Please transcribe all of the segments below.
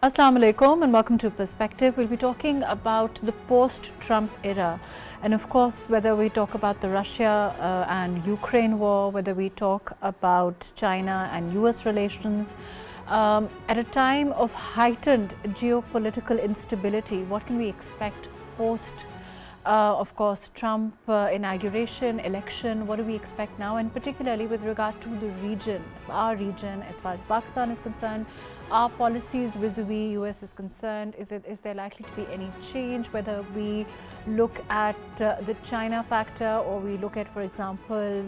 Assalamu alaikum and welcome to Perspective. We'll be talking about the post-Trump era, and of course whether we talk about the Russia and Ukraine war, whether we talk about China and US relations. At a time of heightened geopolitical instability, what can we expect post of course, Trump inauguration, election, what do we expect now? And particularly with regard to the region, our region, as far as Pakistan is concerned, our policies vis-a-vis US is concerned, is there likely to be any change? Whether we look at the China factor, or we look at, for example,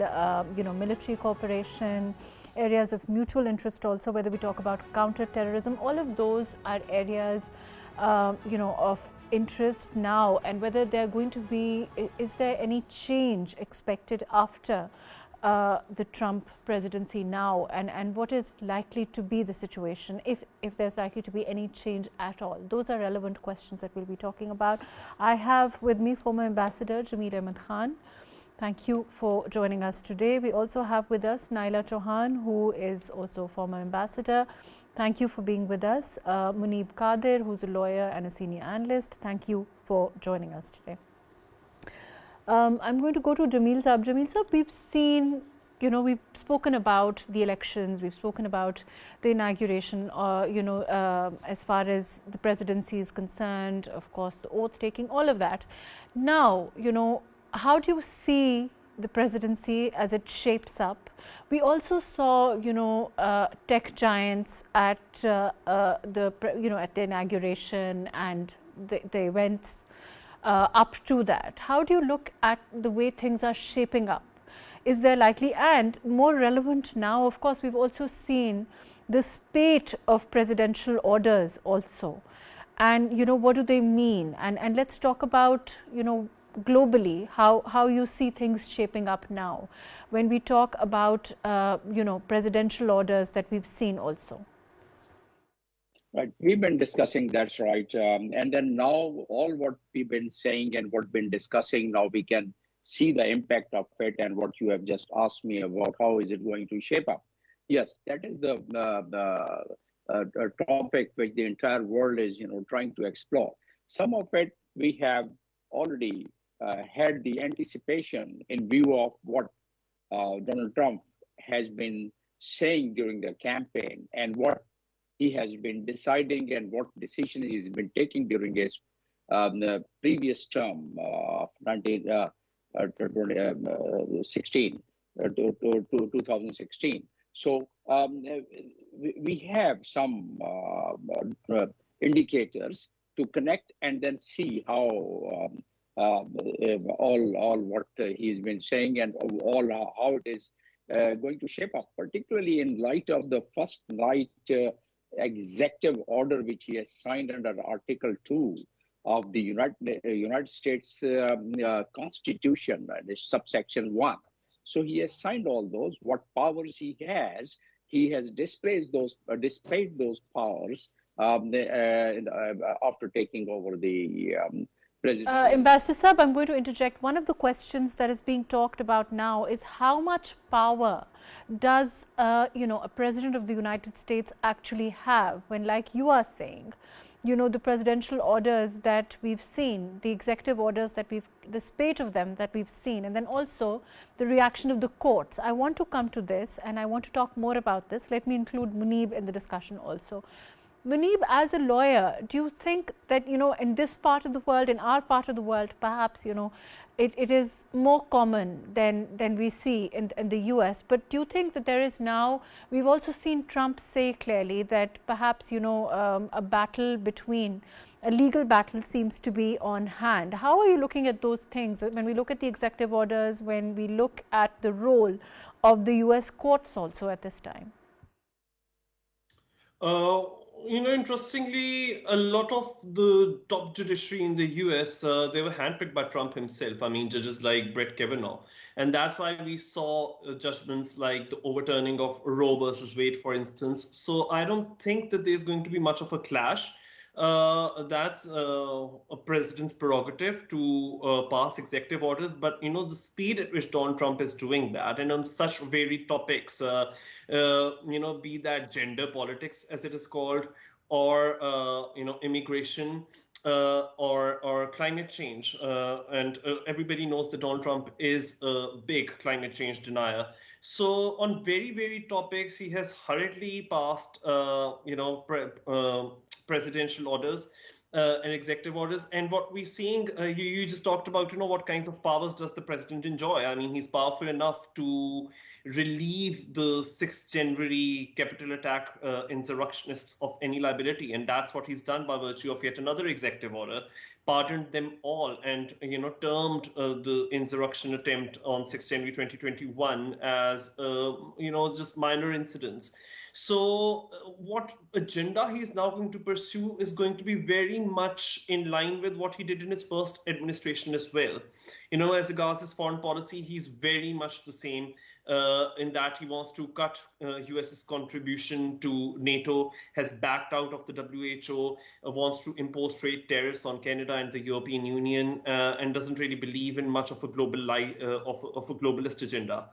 military cooperation, areas of mutual interest also, whether we talk about counter-terrorism, all of those are areas of interest now, and whether they're going to be, is there any change expected after the Trump presidency now, and what is likely to be the situation if there's likely to be any change at all? Those are relevant questions that we'll be talking about. I have with me former Ambassador Naela Chohan. Thank you for joining us today. We also have with us Naela Chohan, who is also former ambassador. Thank you for being with us. Munib Qadir, who's a lawyer and a senior analyst. Thank you for joining us today. I'm going to go to Jamil Saab. Jamil Saab, we've seen, we've spoken about the elections, we've spoken about the inauguration, as far as the presidency is concerned, of course, the oath taking, all of that. Now, how do you see the presidency as it shapes up? We also saw, tech giants at at the inauguration and the events up to that. How do you look at the way things are shaping up? Is there likely, and more relevant now, of course, we've also seen the spate of presidential orders also, and what do they mean? And let's talk about globally how you see things shaping up now when we talk about presidential orders that we've seen also. Right, we've been discussing, that's right, and then now all what we've been saying and what been discussing, now we can see the impact of it, and what you have just asked me about, how is it going to shape up? Yes, that is the topic which the entire world is trying to explore. Some of it we have already had the anticipation in view of what Donald Trump has been saying during the campaign, and what he has been deciding, and what decisions he's been taking during his the previous term of 2016 to 2016. So we have some indicators to connect and then see how all what he's been saying, and all how it is going to shape up, particularly in light of the first night executive order which he has signed under Article 2 of the United States Constitution, subsection 1. So he has signed all those. What powers he has displayed those powers after taking over the Ambassador Saab, I'm going to interject. One of the questions that is being talked about now is how much power does a president of the United States actually have when, like you are saying, the presidential orders that we've seen, the executive orders that the spate of them that we've seen, and then also the reaction of the courts. I want to come to this, and I want to talk more about this. Let me include Munib in the discussion also. Munib, as a lawyer, do you think that, in this part of the world, in our part of the world, perhaps, it is more common than we see in the US, but do you think that there is now, we've also seen Trump say clearly that perhaps, a battle between, a legal battle seems to be on hand. How are you looking at those things when we look at the executive orders, when we look at the role of the US courts also at this time? Interestingly, a lot of the top judiciary in the US, they were handpicked by Trump himself. I mean, judges like Brett Kavanaugh. And that's why we saw judgments like the overturning of Roe versus Wade, for instance. So I don't think that there's going to be much of a clash. That's a president's prerogative to pass executive orders. But, the speed at which Donald Trump is doing that, and on such varied topics, be that gender politics, as it is called, or immigration, or climate change. And everybody knows that Donald Trump is a big climate change denier. So on very topics, he has hurriedly passed presidential orders and executive orders. And what we're seeing, you just talked about, what kinds of powers does the president enjoy? I mean, he's powerful enough to relieve the 6th January Capitol attack insurrectionists of any liability. And that's what he's done by virtue of yet another executive order, pardoned them all, and termed the insurrection attempt on 6th January 2021 as just minor incidents. So what agenda he is now going to pursue is going to be very much in line with what he did in his first administration as well. As regards his foreign policy, he's very much the same in that he wants to cut US's contribution to NATO, has backed out of the WHO, wants to impose trade tariffs on Canada and the European Union, and doesn't really believe in much of a global of a globalist agenda.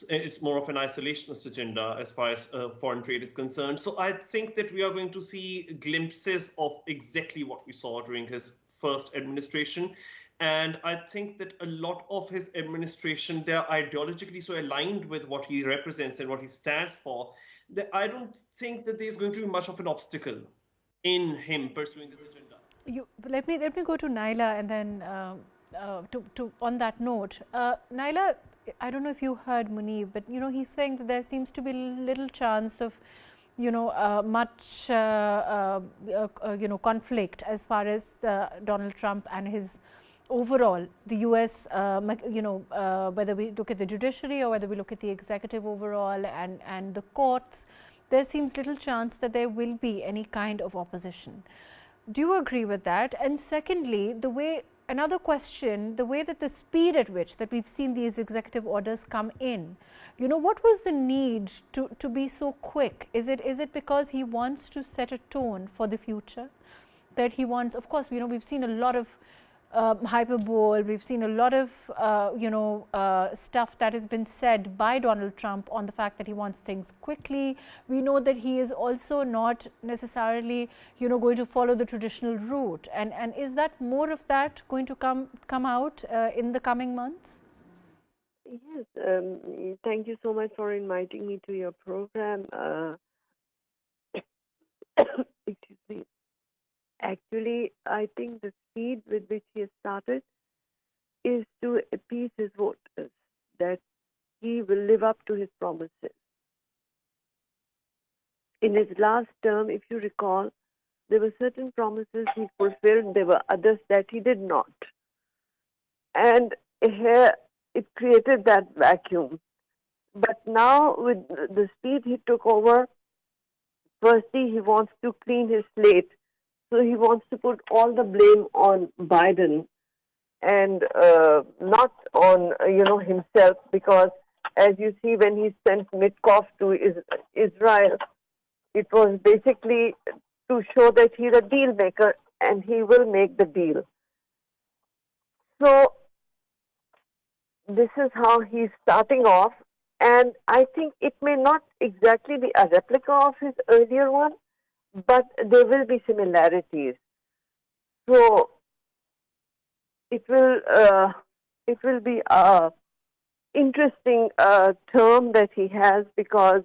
It's more of an isolationist agenda as far as foreign trade is concerned. So I think that we are going to see glimpses of exactly what we saw during his first administration. And I think that a lot of his administration, they're ideologically so aligned with what he represents and what he stands for, that I don't think that there's going to be much of an obstacle in him pursuing this agenda. Let me go to Naela, and then on that note, Naela, I don't know if you heard Munib, but he's saying that there seems to be little chance of much conflict as far as Donald Trump and his overall, the US, whether we look at the judiciary or whether we look at the executive overall and the courts, there seems little chance that there will be any kind of opposition. Do you agree with that? And secondly, another question, the way that the speed at which that we've seen these executive orders come in, what was the need to be so quick? Is it because he wants to set a tone for the future? That he wants, of course, we've seen a lot of hyperbole, we've seen a lot of stuff that has been said by Donald Trump on the fact that he wants things quickly. We know that he is also not necessarily going to follow the traditional route, and is that more of that going to come out in the coming months? Yes, thank you so much for inviting me to your program. Excuse me. Actually, I think the speed with which he has started is to appease his voters, that he will live up to his promises. In his last term, if you recall, there were certain promises he fulfilled, there were others that he did not. And here it created that vacuum. But now, with the speed he took over, firstly, he wants to clean his slate. So he wants to put all the blame on Biden and not on himself, because as you see, when he sent Mitkoff to Israel, it was basically to show that he's a deal maker and he will make the deal. So this is how he's starting off, and I think it may not exactly be a replica of his earlier one, but there will be similarities. So it will be a interesting term that he has, because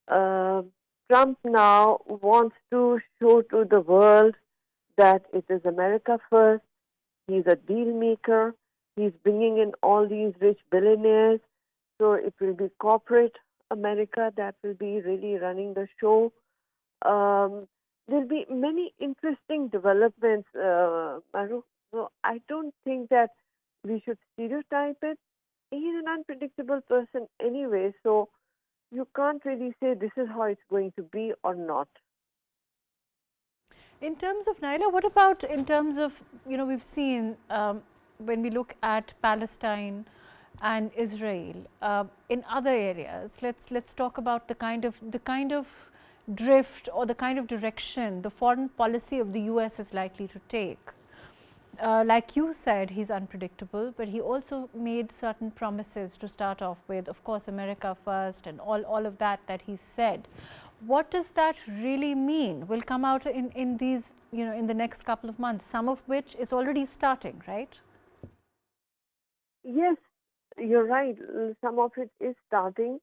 Trump now wants to show to the world that it is America first. He's a deal maker. He's bringing in all these rich billionaires. So it will be corporate America that will be really running the show. There'll be many interesting developments, Mahrukh. So I don't think that we should stereotype it. He's an unpredictable person anyway, so you can't really say this is how it's going to be or not. In terms of, Naela, what about in terms of, we've seen when we look at Palestine and Israel, in other areas, let's talk about the kind of drift or the kind of direction the foreign policy of the US is likely to take. Like you said, he's unpredictable, but he also made certain promises to start off with, of course, America first and all of that he said. What does that really mean? Will come out in these, in the next couple of months, some of which is already starting, right? Yes, you're right. Some of it is starting.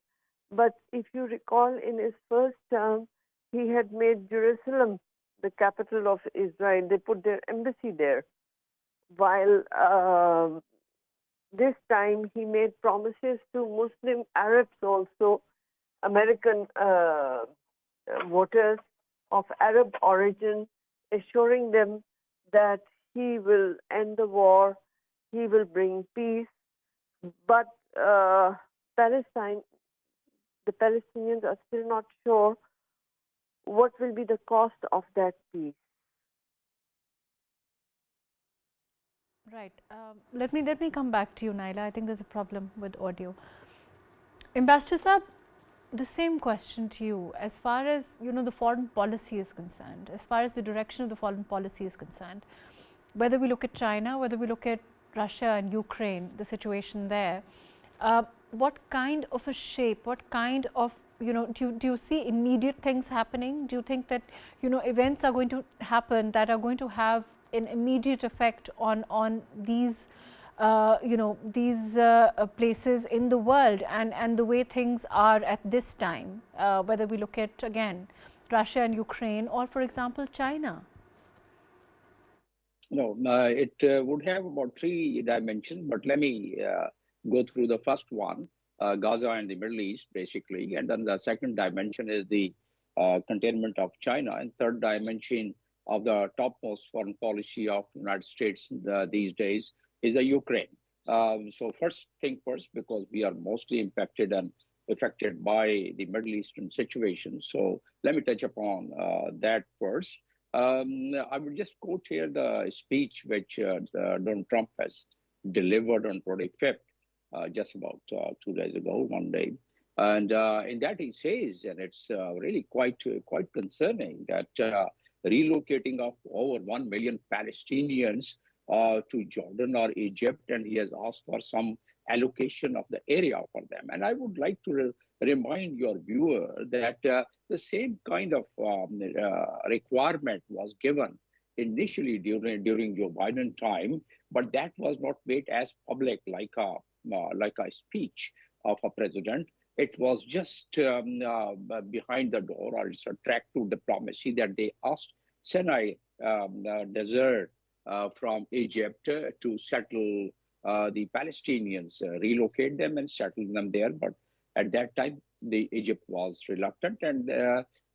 But if you recall, in his first term, he had made Jerusalem the capital of Israel. They put their embassy there. While this time he made promises to Muslim Arabs also, American voters of Arab origin, assuring them that he will end the war, he will bring peace. But Palestine, the Palestinians are still not sure what will be the cost of that peace. Right. Let me come back to you, Naela. I think there's a problem with audio. Ambassador Saab, the same question to you. As far as the foreign policy is concerned, as far as the direction of the foreign policy is concerned, whether we look at China, whether we look at Russia and Ukraine, the situation there, what kind of a shape, what kind of do you see immediate things happening? Do you think that events are going to happen that are going to have an immediate effect on these these places in the world and the way things are at this time, whether we look at again Russia and Ukraine or, for example, China? No, it would have about three dimensions, but let me go through the first one, Gaza and the Middle East, basically. And then the second dimension is the containment of China. And third dimension of the topmost foreign policy of the United States these days is the Ukraine. So first thing first, because we are mostly impacted and affected by the Middle Eastern situation. So let me touch upon that first. I will just quote here the speech which Donald Trump has delivered on 25th, just about 2 days ago, one day. And in that he says, and it's really quite concerning, that relocating of over 1 million Palestinians to Jordan or Egypt, and he has asked for some allocation of the area for them. And I would like to remind your viewer that the same kind of requirement was given initially during Joe Biden time, but that was not made as public like a speech of a president. It was just behind the door, or it's a track to diplomacy that they asked Sinai Desert from Egypt to settle the Palestinians, relocate them and settle them there. But at that time, Egypt was reluctant, and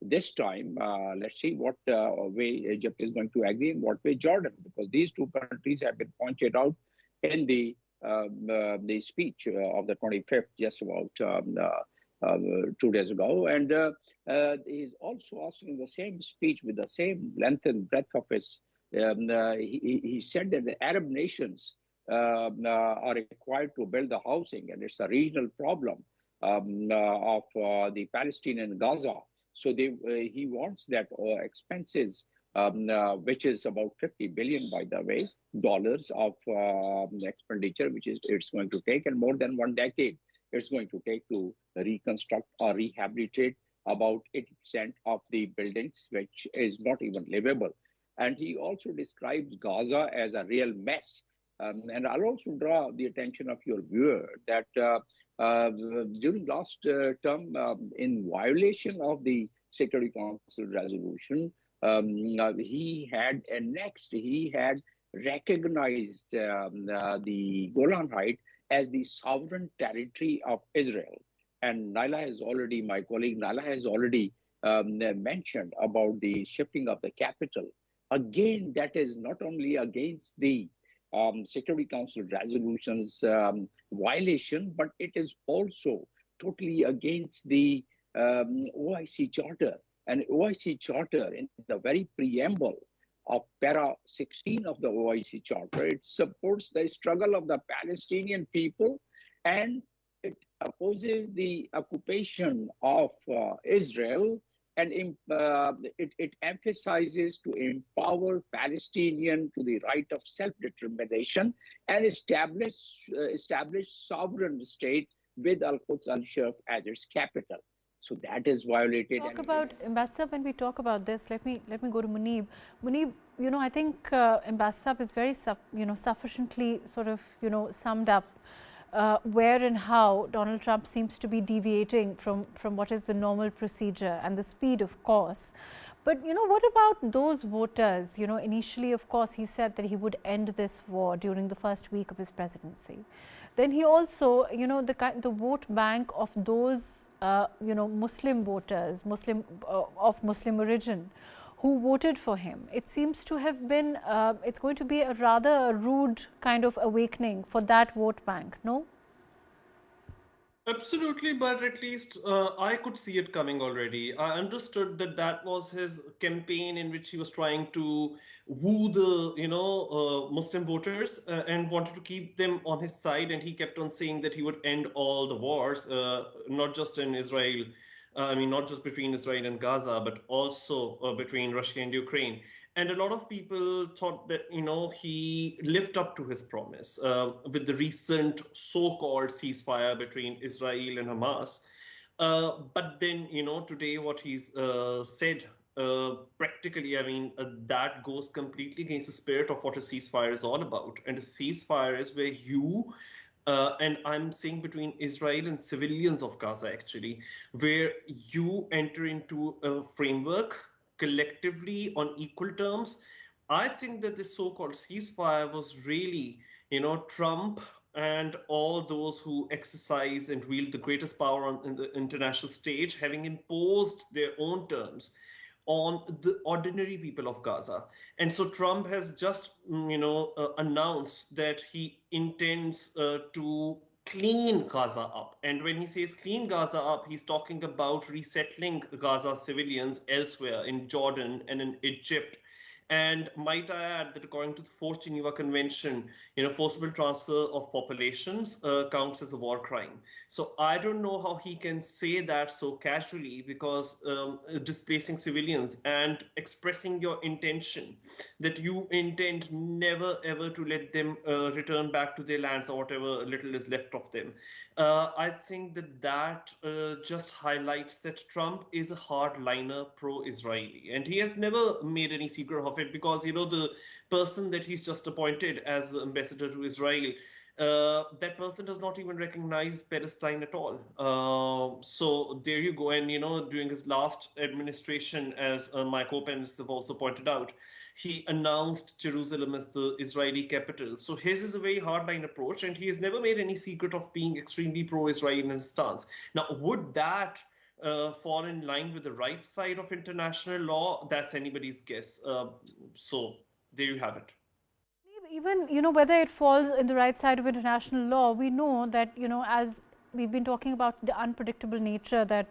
this time, let's see what way Egypt is going to agree and what way Jordan, because these two countries have been pointed out in the speech of the 25th, just about 2 days ago. And he's also asking the same speech with the same length and breadth of his. He said that the Arab nations are required to build the housing, and it's a regional problem of the Palestinian Gaza. So he wants that expenses, which is about 50 billion, by the way, dollars of expenditure, which is it's going to take, and more than 1 decade it's going to take to reconstruct or rehabilitate about 80% of the buildings, which is not even livable. And he also describes Gaza as a real mess. And I'll also draw the attention of your viewer that during last term, in violation of the Security Council resolution, he had recognized the Golan Heights as the sovereign territory of Israel. And my colleague Naila has already mentioned about the shifting of the capital. Again, that is not only against the Security Council resolutions violation, but it is also totally against the OIC Charter. And OIC Charter, in the very preamble of para 16 of the OIC Charter, it supports the struggle of the Palestinian people, and it opposes the occupation of Israel, and it emphasizes to empower Palestinian to the right of self-determination and establish sovereign state with Al-Quds al-Sharif as its capital. So that is violated. Talk about Ambassador. When we talk about this, let me go to Muneeb. Muneeb, I think Ambassador is very sufficiently sort of summed up where and how Donald Trump seems to be deviating from what is the normal procedure, and the speed, of course. But what about those voters? Initially, of course, he said that he would end this war during the first week of his presidency. Then he also, the vote bank of those Muslim voters, of Muslim origin, who voted for him. It seems to have been, it's going to be a rather rude kind of awakening for that vote bank, no? Absolutely, but at least I could see it coming already. I understood that that was his campaign in which he was trying to woo the, Muslim voters and wanted to keep them on his side. And he kept on saying that he would end all the wars, not just in Israel. I mean, not just between Israel and Gaza, but also between Russia and Ukraine. And a lot of people thought that, he lived up to his promise with the recent so-called ceasefire between Israel and Hamas. But then, today what he's said, practically, I mean, that goes completely against the spirit of what a ceasefire is all about. And a ceasefire is where you and I'm saying between Israel and civilians of Gaza, actually, where you enter into a framework collectively on equal terms. I think that this so-called ceasefire was really, Trump and all those who exercise and wield the greatest power in the international stage having imposed their own terms on the ordinary people of Gaza. And so Trump has just, announced that he intends to clean Gaza up. And when he says clean Gaza up, he's talking about resettling Gaza civilians elsewhere in Jordan and in Egypt. And might I add that according to the Fourth Geneva Convention, forcible transfer of populations counts as a war crime. So I don't know how he can say that so casually, because displacing civilians and expressing your intention that you intend never ever to let them return back to their lands or whatever little is left of them. I think that just highlights that Trump is a hardliner pro-Israeli, and he has never made any secret of it, because the person that he's just appointed as ambassador to Israel, that person does not even recognize Palestine at all. So there you go. And during his last administration, as my co-panelists have also pointed out, he announced Jerusalem as the Israeli capital. So his is a very hardline approach, and he has never made any secret of being extremely pro-Israel in his stance. Now, would that fall in line with the right side of international law? That's anybody's guess. So there you have it. Even, whether it falls in the right side of international law, we know that, as we've been talking about the unpredictable nature that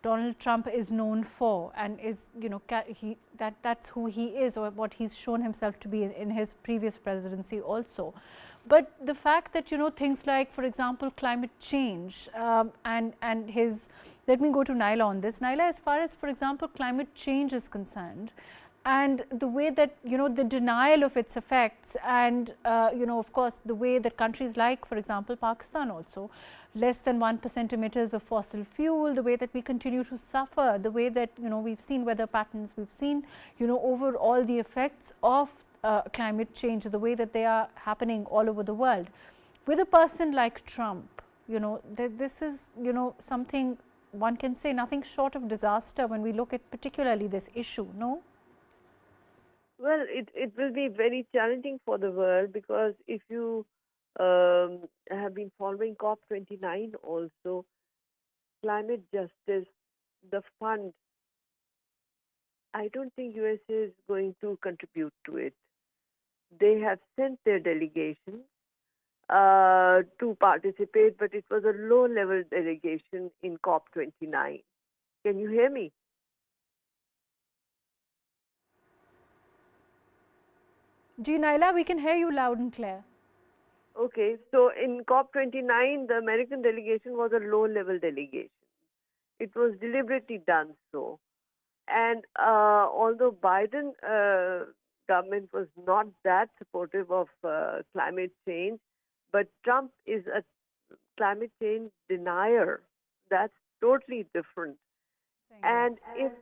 Donald Trump is known for, and is, that's who he is, or what he's shown himself to be in his previous presidency also. But the fact that, things like, for example, climate change and his, let me go to Naela on this. Naela, as far as, for example, climate change is concerned, and the way that, the denial of its effects, and, of course, the way that countries like, for example, Pakistan also, less than 1% emitters of fossil fuel, the way that we continue to suffer, the way that, we've seen weather patterns, we've seen, overall the effects of climate change, the way that they are happening all over the world. With a person like Trump, this is, something one can say nothing short of disaster when we look at particularly this issue, no? Well, it will be very challenging for the world, because if you have been following COP29 also, climate justice, the fund, I don't think USA is going to contribute to it. They have sent their delegation to participate, but it was a low-level delegation in COP29. Can you hear me? Naela, we can hear you loud and clear. Okay, so in COP29, the American delegation was a low-level delegation. It was deliberately done so. And although Biden government was not that supportive of climate change, but Trump is a climate change denier. That's totally different. Saying And yes. if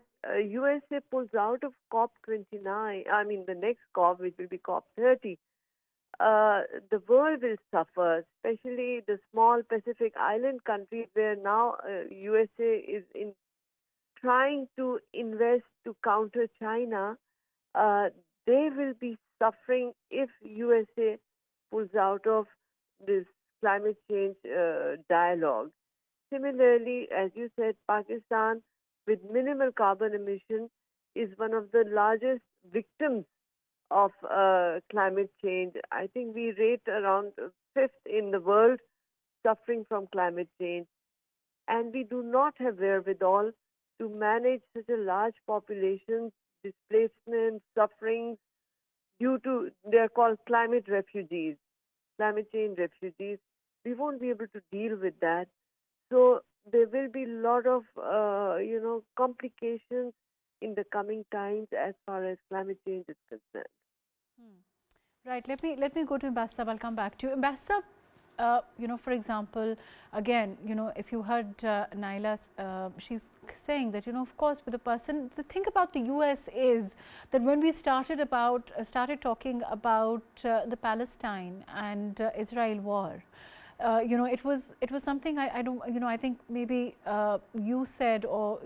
USA pulls out of COP29, I mean the next COP, which will be COP30, the world will suffer, especially the small Pacific Island countries where now USA is in trying to invest to counter China. Uh, they will be suffering if USA pulls out of this climate change dialogue. Similarly, as you said, Pakistan, with minimal carbon emission, is one of the largest victims of climate change. I think we rate around fifth in the world suffering from climate change, and we do not have wherewithal to manage such a large population, displacement, suffering due to, they're called climate refugees, climate change refugees. We won't be able to deal with that. So there will be a lot of, complications in the coming times as far as climate change is concerned. Right. Let me go to Ambassador. I'll come back to you, Ambassador. For example, again, if you heard Naela, she's saying that, of course, with the person, the thing about the US is that when we started talking about the Palestine and Israel war, it was something I don't, I think maybe you said, or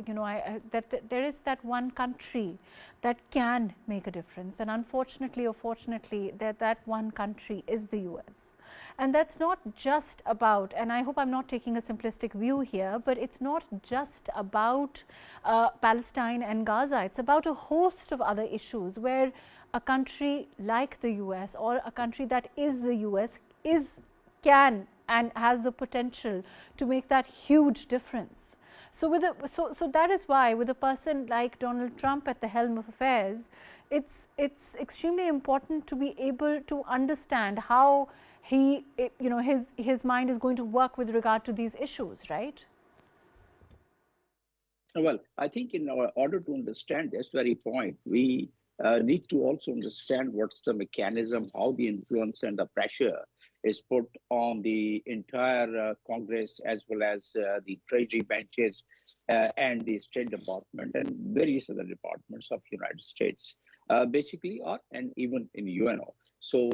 that there is that one country that can make a difference, and unfortunately or fortunately, that one country is the US. And that's not just about, and I hope I'm not taking a simplistic view here, but it's not just about Palestine and Gaza. It's about a host of other issues where a country like the US, or a country that is the US, can and has the potential to make that huge difference. So that is why, with a person like Donald Trump at the helm of affairs, it's extremely important to be able to understand how his mind is going to work with regard to these issues, right? Well, I think in order to understand this very point, we need to also understand what's the mechanism, how the influence and the pressure is put on the entire Congress, as well as the Treasury benches and the State Department and various other departments of United States, basically, and even in UNO. So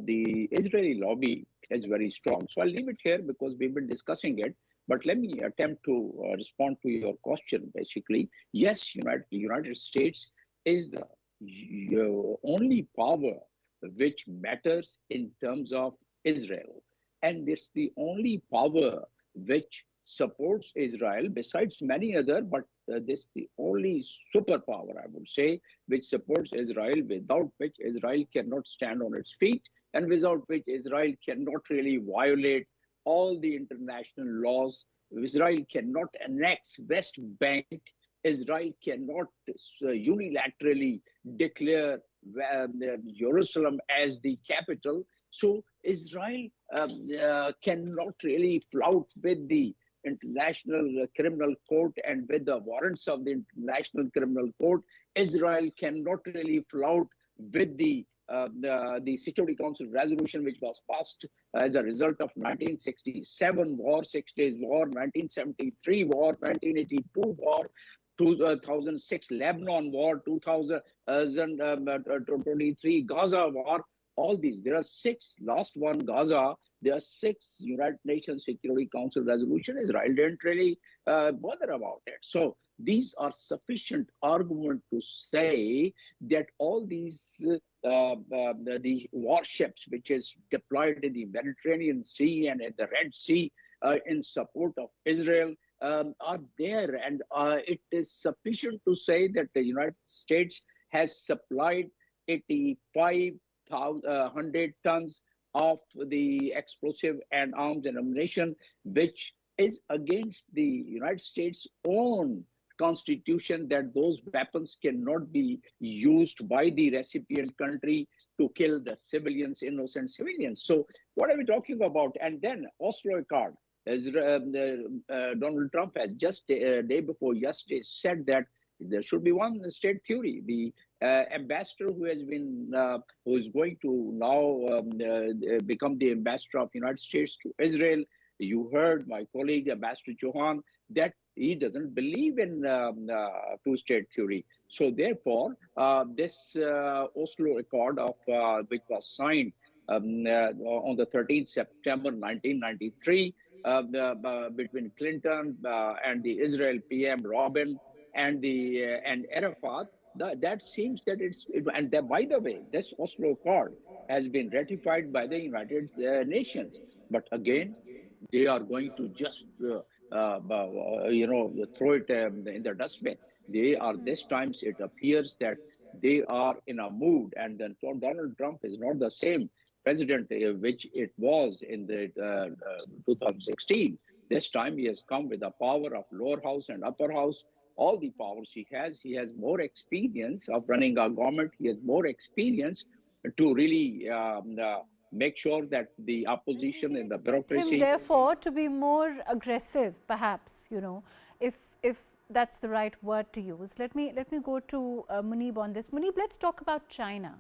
the Israeli lobby is very strong. So I'll leave it here because we've been discussing it. But let me attempt to respond to your question. Basically, yes, United States is the only power which matters in terms of Israel, and it's the only power which supports Israel, besides many other. But this is the only superpower, I would say, which supports Israel, without which Israel cannot stand on its feet, and without which Israel cannot really violate all the international laws. Israel cannot annex West Bank. Israel cannot unilaterally declare Jerusalem as the capital. So Israel cannot really flout with the International Criminal Court and with the warrants of the International Criminal Court. Israel cannot really flout with the Security Council resolution, which was passed as a result of 1967 war, 6 Days War, 1973 war, 1982 war, 2006 Lebanon war, 2023 Gaza war. All these, there are six. Last one, Gaza. There are six United Nations Security Council resolution. Israel didn't really bother about it. So these are sufficient argument to say that all these the warships which is deployed in the Mediterranean Sea and at the Red Sea in support of Israel are there, and it is sufficient to say that the United States has supplied 8,500 tons of the explosive and arms and ammunition, which is against the United States' own constitution, that those weapons cannot be used by the recipient country to kill the civilians, innocent civilians. So what are we talking about? And then Oslo Accord, as Donald Trump has just day before yesterday said that there should be one state theory. The ambassador who has been, who is going to now become the ambassador of the United States to Israel, You heard my colleague, Ambassador Chohan, that he doesn't believe in two-state theory. So therefore, this Oslo Accord which was signed on the 13th September 1993 between Clinton and the Israel PM Rabin and Arafat, that seems that and that, by the way, this Oslo Accord has been ratified by the United Nations. But again, they are going to just throw it in the dustbin. They are this times it appears that they are in a mood, and then Donald Trump is not the same president which it was in the 2016. This time he has come with the power of lower house and upper house, all the powers he has. He has more experience of running a government. He has more experience to really make sure that the opposition We and the expect him, bureaucracy. therefore, to be more aggressive, perhaps, if that's the right word to use. Let me go to Muneeb on this. Muneeb, let's talk about China.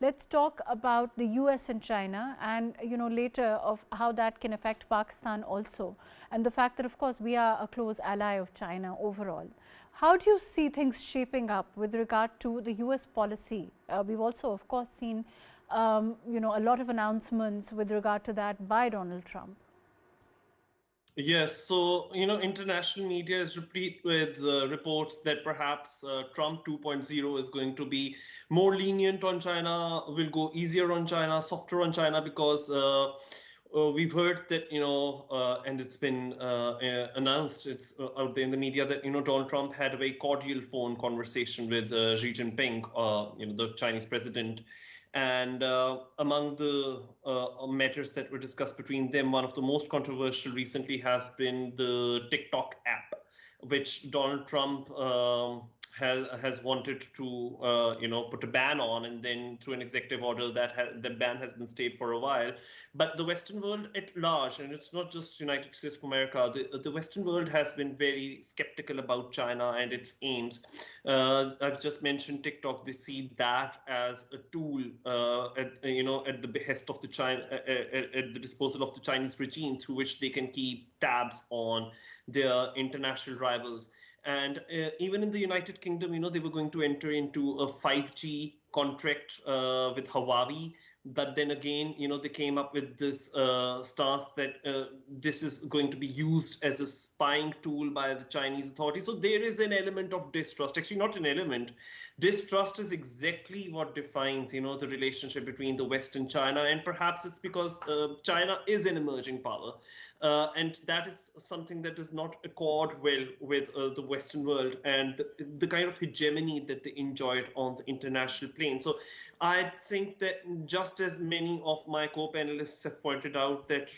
Let's talk about the US and China, and later of how that can affect Pakistan also, and the fact that, of course, we are a close ally of China overall. How do you see things shaping up with regard to the US policy? We've also, of course, seen a lot of announcements with regard to that by Donald Trump. Yes, so international media is replete with reports that perhaps Trump 2.0 is going to be more lenient on China, will go easier on China, softer on China, because we've heard that and it's been announced, it's out there in the media, that Donald Trump had a very cordial phone conversation with Xi Jinping, the Chinese president. And among the matters that were discussed between them, one of the most controversial recently has been the TikTok app, which Donald Trump has wanted to put a ban on, and then through an executive order that ban has been stayed for a while. But the Western world at large, and it's not just United States of America, the Western world has been very skeptical about China and its aims. I've just mentioned TikTok. They see that as a tool at the behest of at the disposal of the Chinese regime, through which they can keep tabs on their international rivals. And even in the United Kingdom, they were going to enter into a 5G contract with Huawei. But then again, they came up with this stance that this is going to be used as a spying tool by the Chinese authorities. So there is an element of distrust. Actually, not an element. Distrust is exactly what defines, the relationship between the West and China. And perhaps it's because China is an emerging power. And that is something that does not accord well with the Western world and the kind of hegemony that they enjoyed on the international plane. So I think that just as many of my co-panelists have pointed out that,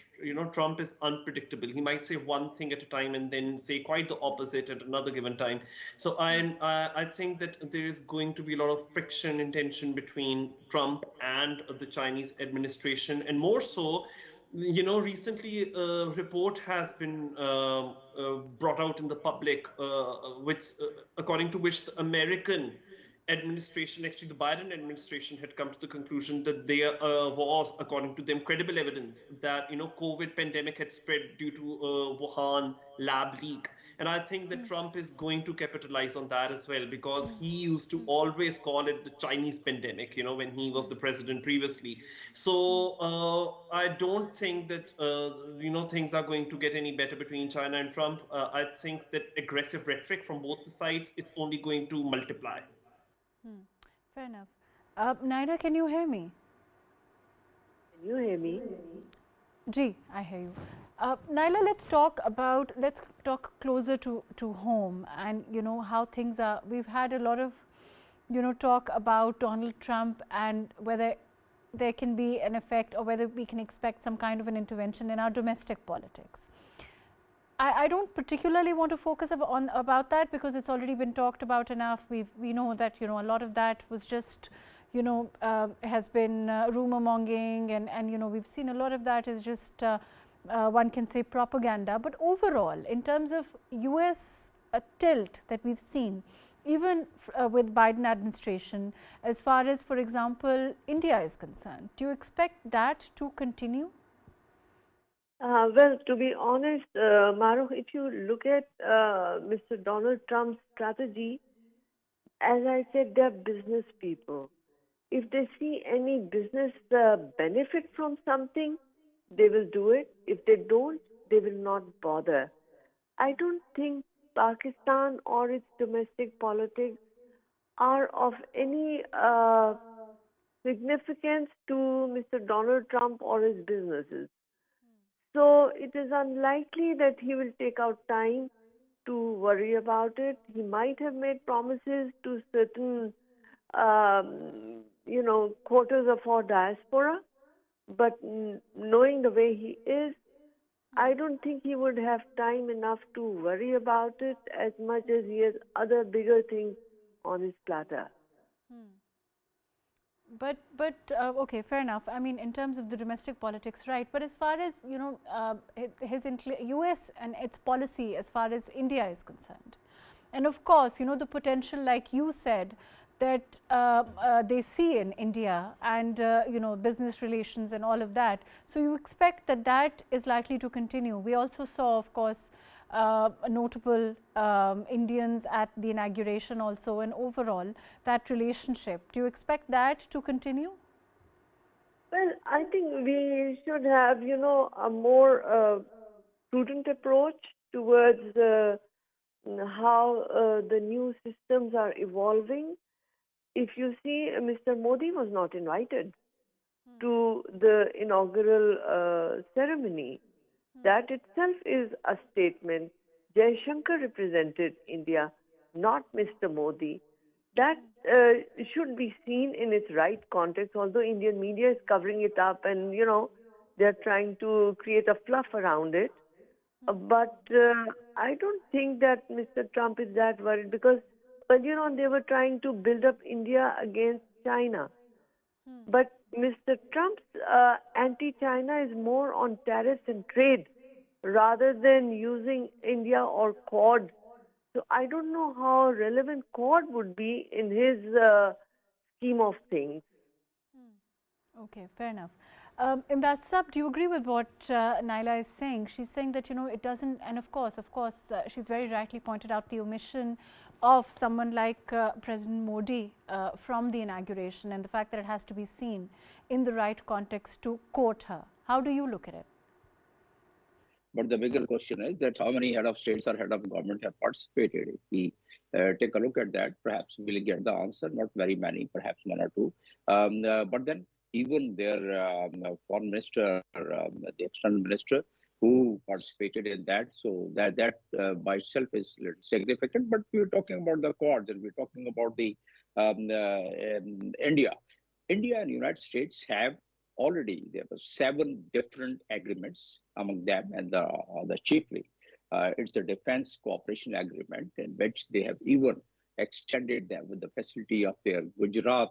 Trump is unpredictable. He might say one thing at a time and then say quite the opposite at another given time. So I think that there is going to be a lot of friction and tension between Trump and the Chinese administration, and more so, recently a report has been brought out in the public, according to which the American administration, actually the Biden administration, had come to the conclusion that there was, according to them, credible evidence that COVID pandemic had spread due to a Wuhan lab leak. And I think that Trump is going to capitalize on that as well, because he used to always call it the Chinese pandemic, when he was the president previously. So I don't think that, things are going to get any better between China and Trump. I think that aggressive rhetoric from both the sides, it's only going to multiply. Fair enough. Naila, can you hear me? Can you hear me? Ji, I hear you. Naila, let's talk closer to home, and how things are. We've had a lot of talk about Donald Trump and whether there can be an effect, or whether we can expect some kind of an intervention in our domestic politics. I don't particularly want to focus about that, because it's already been talked about enough. We know that a lot of that was just has been rumor mongering, and we've seen a lot of that is just one can say propaganda. But overall, in terms of US tilt that we've seen, even with Biden administration, as far as, for example, India is concerned, do you expect that to continue? Well, to be honest, Mahrukh, if you look at Mr. Donald Trump's strategy, as I said, they're business people. If they see any business benefit from something, they will do it. If they don't, they will not bother. I don't think Pakistan or its domestic politics are of any significance to Mr. Donald Trump or his businesses. So it is unlikely that he will take out time to worry about it. He might have made promises to certain, quarters of our diaspora, but knowing the way he is, I don't think he would have time enough to worry about it as much as he has other bigger things on his platter. But okay, fair enough. I mean, in terms of the domestic politics, right? But as far as his U.S. and its policy, as far as India is concerned, and of course, the potential, like you said, that they see in India, and business relations and all of that. So you expect that that is likely to continue. We also saw, of course, notable Indians at the inauguration also, and overall that relationship. Do you expect that to continue? Well, I think we should have, a more prudent approach towards how the new systems are evolving. If you see, Mr. Modi was not invited to the inaugural ceremony. That itself is a statement. Jaishankar represented India, not Mr. Modi. That should be seen in its right context, although Indian media is covering it up and, they're trying to create a fluff around it. But I don't think that Mr. Trump is that worried because earlier on they were trying to build up India against China. But Mr. Trump's anti-China is more on tariffs and trade rather than using India or Quad. So I don't know how relevant Quad would be in his scheme of things. Okay, fair enough. Ambassador, do you agree with what Naela is saying? She's saying that it doesn't, and of course, she's very rightly pointed out the omission of someone like President Modi from the inauguration, and the fact that it has to be seen in the right context to quote her. How do you look at it? But the bigger question is that how many head of states or head of government have participated? If we take a look at that, perhaps we'll get the answer. Not very many, perhaps one or two. But then even their foreign minister, the external minister, who participated in that, so that by itself is significant. But we're talking about the Quads, and we're talking about the India. India and United States have already there were 7 different agreements among them, and the chiefly it's the defense cooperation agreement in which they have even extended them with the facility of their Gujarat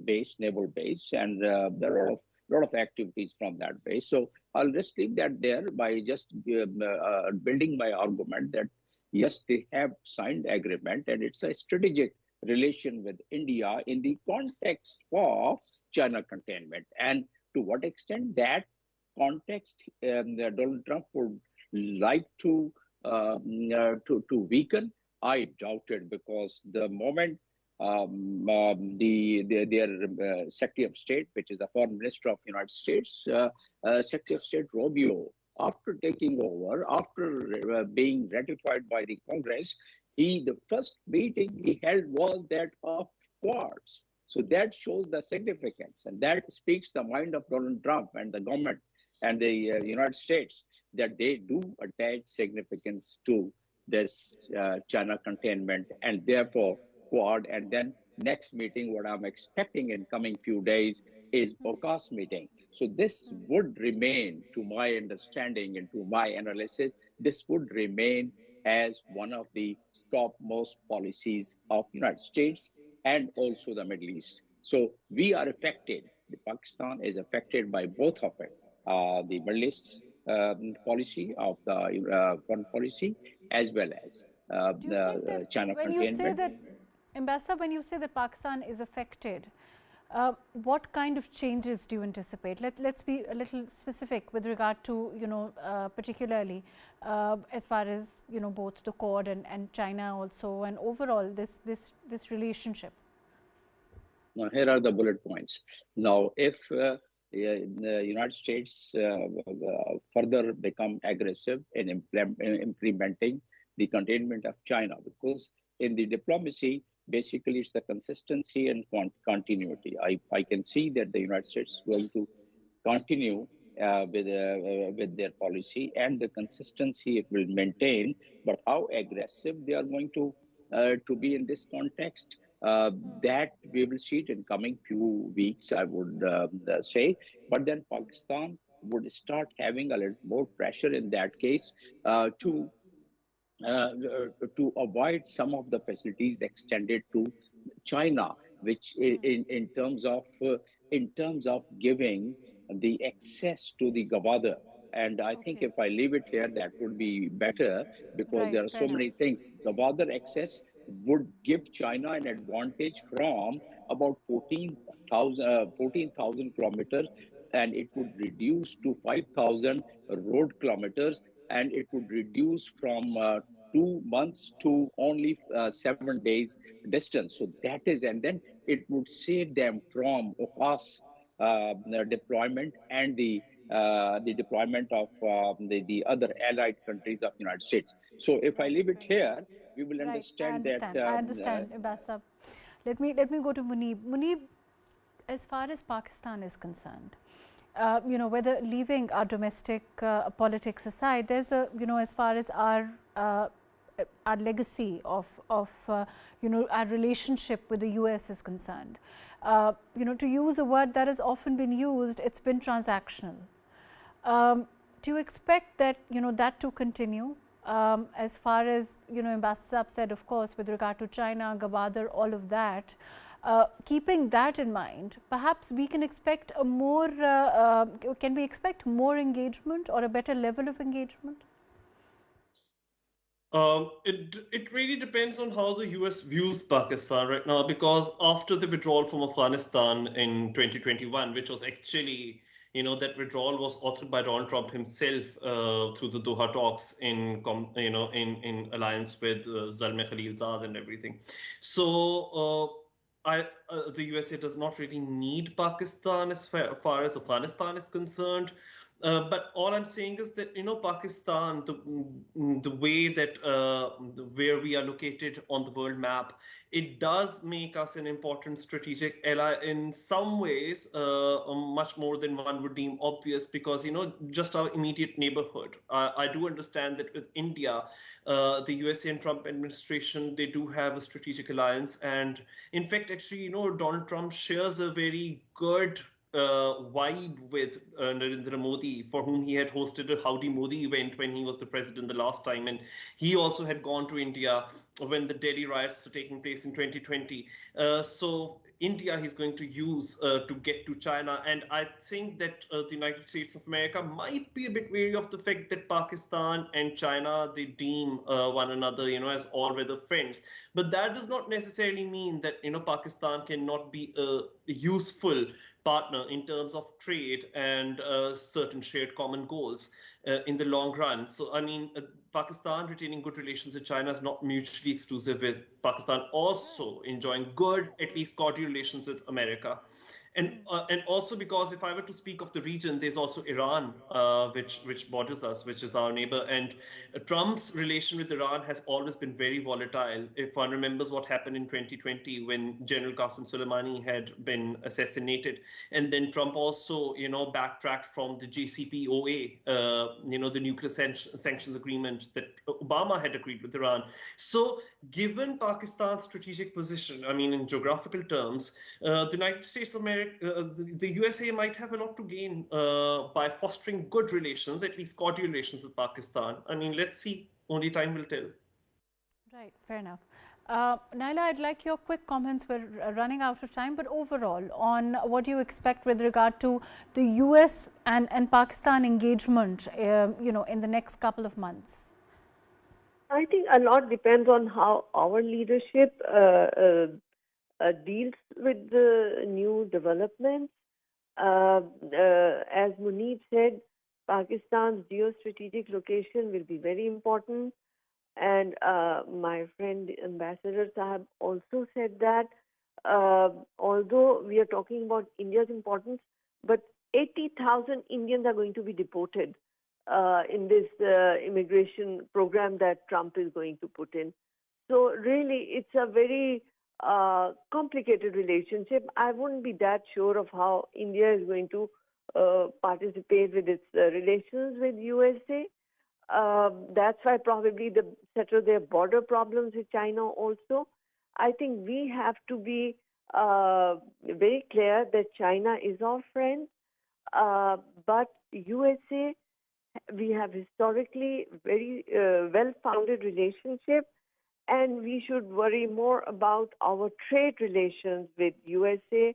base, naval base, and there are a lot of activities from that base. So I'll just leave that there by just building my argument that yes, they have signed agreement, and it's a strategic relation with India in the context of China containment. And to what extent that context Donald Trump would like to weaken, I doubt it, because the moment their Secretary of State, which is the Foreign Minister of the United States, Secretary of State Rubio, after taking over, after being ratified by the Congress, the first meeting he held was that of Quads. So that shows the significance, and that speaks the mind of Donald Trump and the government and the United States, that they do attach significance to this China containment, and therefore Quad. And then next meeting, what I'm expecting in coming few days is AUKUS meeting. So this would remain, to my understanding and to my analysis, this would remain as one of the topmost policies of United States and also the Middle East. So we are affected. The Pakistan is affected by both of it. The Middle East policy of the foreign policy, as well as Do you think that China when containment. you say that, Ambassador, when you say that Pakistan is affected, What kind of changes do you anticipate? Let's be a little specific with regard to, particularly as far as, both the Quad and China also, and overall this relationship. Now, here are the bullet points. Now, if the United States further become aggressive in implementing the containment of China, because in the diplomacy, basically it's the consistency and continuity. I can see that the United States is going to continue with their policy, and the consistency it will maintain. But how aggressive they are going to be in this context, that we will see it in coming few weeks, I would say. But then Pakistan would start having a little more pressure in that case uh, to avoid some of the facilities extended to China, which in terms of giving the access to the Gawada. And I think Okay. if I leave it here, that would be better, because Right. there are Fair so enough. many things. Gawada access would give China an advantage from about 14,000 kilometers, and it would reduce to 5,000 road kilometers, and it would reduce from 2 months to only 7 days distance. So that is, and then it would save them from OCAS deployment and the deployment of the other allied countries of the United States. So if I Right. leave it Fair enough. here, we will Right. I understand that. understand. I understand, Ambassador. Let me go to Munib. Munib, as far as Pakistan is concerned, whether leaving our domestic politics aside, there's as far as our legacy of our relationship with the US is concerned, to use a word that has often been used, it's been transactional. Do you expect that that to continue? As far as Ambassador said, of course, with regard to China, Gwadar, all of that. Keeping that in mind, perhaps we can expect a more. Can we expect more engagement or a better level of engagement? It really depends on how the US views Pakistan right now, because after the withdrawal from Afghanistan in 2021, which was actually, that withdrawal was authored by Donald Trump himself through the Doha talks in alliance with Zalmay Khalilzad and everything. So the USA does not really need Pakistan as far as Afghanistan is concerned. But all I'm saying is that Pakistan, the way that where we are located on the world map, it does make us an important strategic ally in some ways, much more than one would deem obvious, because just our immediate neighborhood. I do understand that with India, the USA and Trump administration, they do have a strategic alliance, and in fact, actually, Donald Trump shares a very good vibe with Narendra Modi, for whom he had hosted a Howdy Modi event when he was the president the last time. And he also had gone to India when the Delhi riots were taking place in 2020. So India he's going to use to get to China. And I think that the United States of America might be a bit wary of the fact that Pakistan and China, they deem one another, as all-weather friends. But that does not necessarily mean that, Pakistan cannot be a useful partner in terms of trade and certain shared common goals in the long run. So, I mean, Pakistan retaining good relations with China is not mutually exclusive with Pakistan also enjoying good, at least cordial relations with America. And also because if I were to speak of the region, there's also Iran, which borders us, which is our neighbor. And Trump's relation with Iran has always been very volatile. If one remembers what happened in 2020 when General Qasem Soleimani had been assassinated, and then Trump also, backtracked from the JCPOA, the nuclear sanctions agreement that Obama had agreed with Iran. So, given Pakistan's strategic position, I mean, in geographical terms, the United States of America, the USA might have a lot to gain by fostering good relations, at least cordial relations with Pakistan. I mean, let's see. Only time will tell. Right, fair enough. Naela, I'd like your quick comments. We're running out of time, but overall, on what you expect with regard to the US and Pakistan engagement, in the next couple of months. I think a lot depends on how our leadership deals with the new developments. As Muneeb said, Pakistan's geostrategic location will be very important. And my friend Ambassador Sahab also said that although we are talking about India's importance, but 80,000 Indians are going to be deported in this immigration program that Trump is going to put in. So really, it's a very complicated relationship. I wouldn't be that sure of how India is going to participate with its relations with USA. That's why probably they settle their border problems with China also. I think we have to be very clear that China is our friend, but USA, we have historically very well-founded relationship, and we should worry more about our trade relations with USA,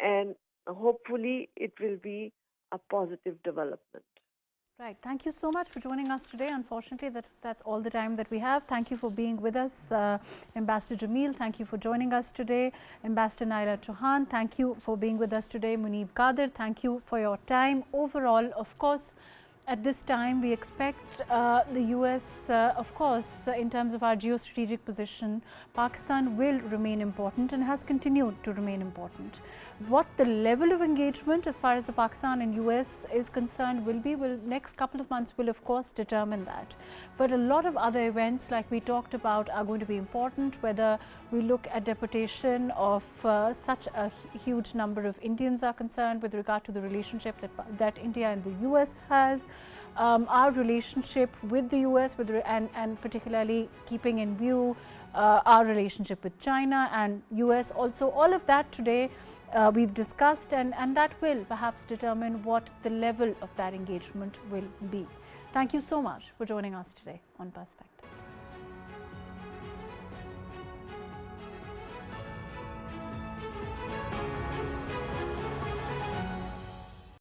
and hopefully it will be a positive development. Right. Thank you so much for joining us today. Unfortunately, that's all the time that we have. Thank you for being with us, Ambassador Jameel. Thank you for joining us today. Ambassador Naela Chohan, thank you for being with us today. Muneeb Qadir, thank you for your time. Overall, of course, at this time, we expect the US, of course, in terms of our geostrategic position, Pakistan will remain important and has continued to remain important. What the level of engagement as far as the Pakistan and US is concerned will be, next couple of months will of course determine that. But a lot of other events like we talked about are going to be important, whether we look at deportation of such a huge number of Indians are concerned with regard to the relationship that India and the US has. Our relationship with the US and particularly keeping in view our relationship with China and US also, all of that today we've discussed, and that will perhaps determine what the level of that engagement will be. Thank you so much for joining us today on Perspective.